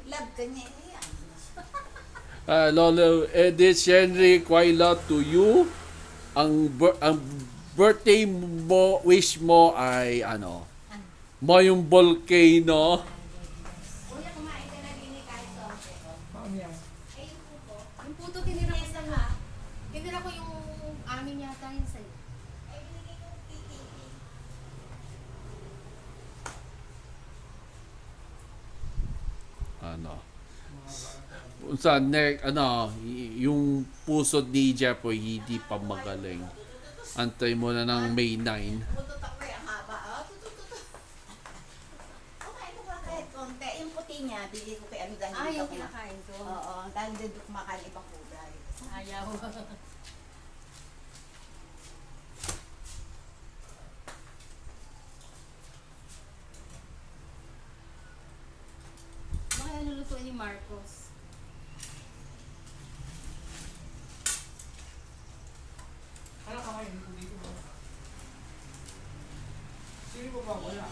Love ka niya yan. Lolo Edith Henry Quaila, to you, ang birthday mo, wish mo ay ano? Mo yung volcano. Kuya, kumain ka na din kahit konti. Eh, yung puto. Yung puto tinira ko sa ha. Tinira ko yung amin yata yun sa'yo. Ay, binigay ko yung PTP. Ano? Sa yung puso ni Jeffrey hindi pa magaling. Antay mo na ng May 9. Putot ako ang haba. Oh, tututut. Kumain ko ba kahit konti. Yung puti niya, bigay ko kay ano dahil Ah, dito yung kuma- kinakain ko. Oo, dahil dito kumakain ibang kulay. Ayaw. Baka yan lulutuin ni Marcos. Ano kakain ko dito ba? Sino ba ba wala?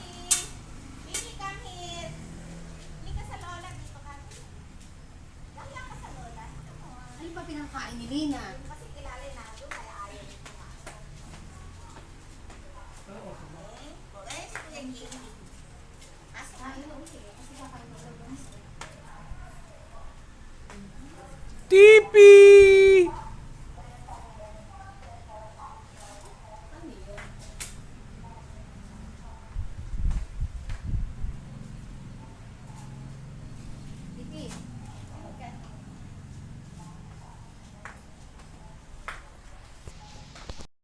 Mimi, come here. Hindi ka sa lola, dito ka. Wala ka sa lola. Come on. Ano ba pinangkain ni Lina? Kasi kilala na doon, kaya ayaw niyo pumasok. Ano oras na ba? Okay? Okay, si Kuya King.